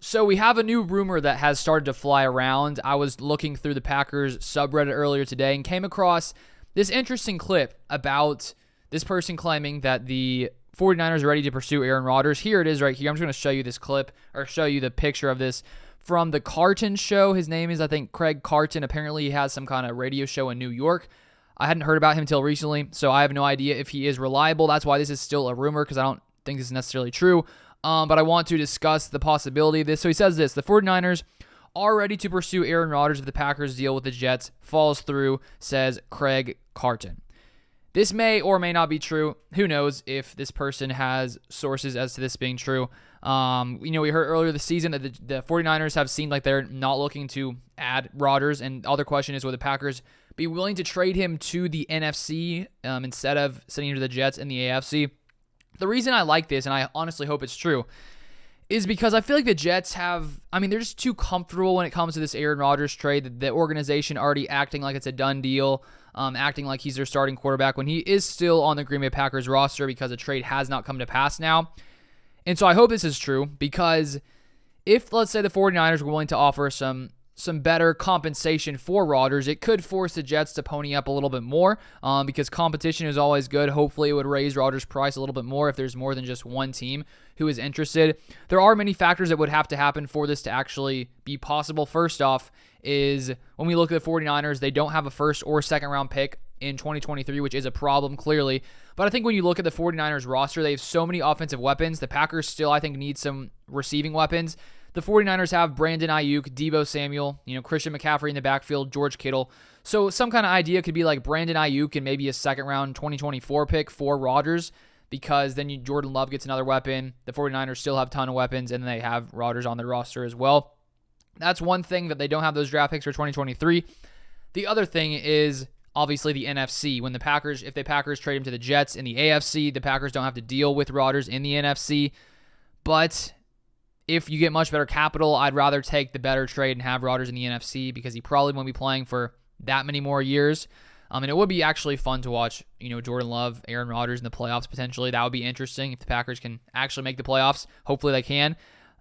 So we have a new rumor that has started to fly around. I was looking through the Packers subreddit earlier today and came across this interesting clip about this person claiming that the 49ers are ready to pursue Aaron Rodgers. Here it is right here. I'm just going to show you this clip, or show you the picture of this from the Carton show. His name is, I think, Craig Carton. Apparently he has some kind of radio show in New York. I hadn't heard about him until recently, so I have no idea if he is reliable. That's why this is still a rumor, because I don't think this is necessarily true. But I want to discuss the possibility of this. So he says this: the 49ers are ready to pursue Aaron Rodgers if the Packers deal with the Jets falls through, says Craig Carton. This may or may not be true. Who knows if this person has sources as to this being true. We heard earlier this season that the 49ers have seemed like they're not looking to add Rodgers. And the other question is, would the Packers be willing to trade him to the NFC instead of sending him to the Jets in the AFC? The reason I like this, and I honestly hope it's true, is because I feel like the Jets they're just too comfortable when it comes to this Aaron Rodgers trade. The organization already acting like it's a done deal, acting like he's their starting quarterback when he is still on the Green Bay Packers roster because the trade has not come to pass now. And so I hope this is true, because if, let's say, the 49ers were willing to offer some better compensation for Rodgers, it could force the Jets to pony up a little bit more, because competition is always good. Hopefully it would raise Rodgers' price a little bit more if there's more than just one team who is interested. There are many factors that would have to happen for this to actually be possible. First off is, when we look at the 49ers, they don't have a first or second round pick in 2023, which is a problem, clearly. But I think when you look at the 49ers roster, they have so many offensive weapons. The Packers still, I think, need some receiving weapons. The 49ers have Brandon Ayuk, Deebo Samuel, Christian McCaffrey in the backfield, George Kittle. So some kind of idea could be like Brandon Ayuk and maybe a second-round 2024 pick for Rodgers, because then Jordan Love gets another weapon. The 49ers still have a ton of weapons, and they have Rodgers on their roster as well. That's one thing, that they don't have those draft picks for 2023. The other thing is obviously the NFC. If the Packers trade him to the Jets in the AFC, the Packers don't have to deal with Rodgers in the NFC. But if you get much better capital, I'd rather take the better trade and have Rodgers in the NFC, because he probably won't be playing for that many more years. And it would be actually fun to watch, Jordan Love, Aaron Rodgers in the playoffs potentially. That would be interesting if the Packers can actually make the playoffs. Hopefully they can.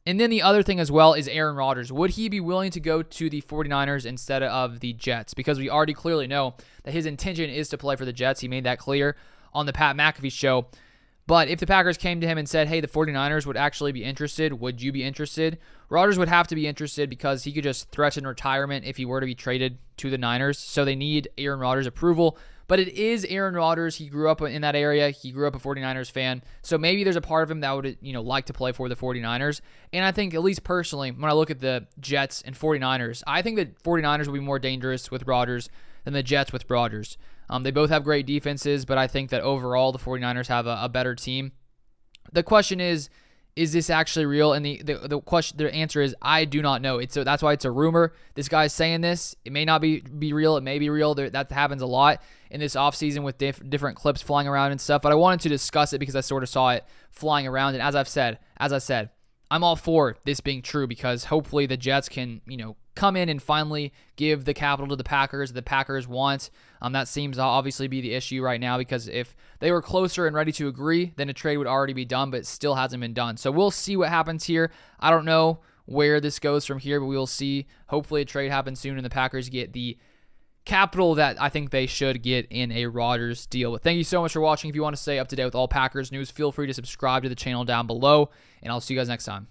And then the other thing as well is Aaron Rodgers. Would he be willing to go to the 49ers instead of the Jets? Because we already clearly know that his intention is to play for the Jets. He made that clear on the Pat McAfee show. But if the Packers came to him and said, hey, the 49ers would actually be interested, would you be interested? Rodgers would have to be interested, because he could just threaten retirement if he were to be traded to the Niners. So they need Aaron Rodgers' approval. But it is Aaron Rodgers. He grew up in that area. He grew up a 49ers fan. So maybe there's a part of him that would, like to play for the 49ers. And I think, at least personally, when I look at the Jets and 49ers, I think the 49ers will be more dangerous with Rodgers than the Jets with Rodgers. They both have great defenses, but I think that overall the 49ers have a better team. The question is this actually real? And the answer is, I do not know. So that's why it's a rumor. This guy's saying this. It may not be real. It may be real. That happens a lot in this offseason with different clips flying around and stuff. But I wanted to discuss it because I sort of saw it flying around. And as I said, I'm all for this being true, because hopefully the Jets can, come in and finally give the capital to the Packers that the Packers want. That seems to obviously be the issue right now, because if they were closer and ready to agree, then a trade would already be done, but it still hasn't been done. So we'll see what happens here. I don't know where this goes from here, but we will see. Hopefully a trade happens soon and the Packers get the capital that I think they should get in a Rodgers deal. But thank you so much for watching. If you want to stay up to date with all Packers news, feel free to subscribe to the channel down below, and I'll see you guys next time.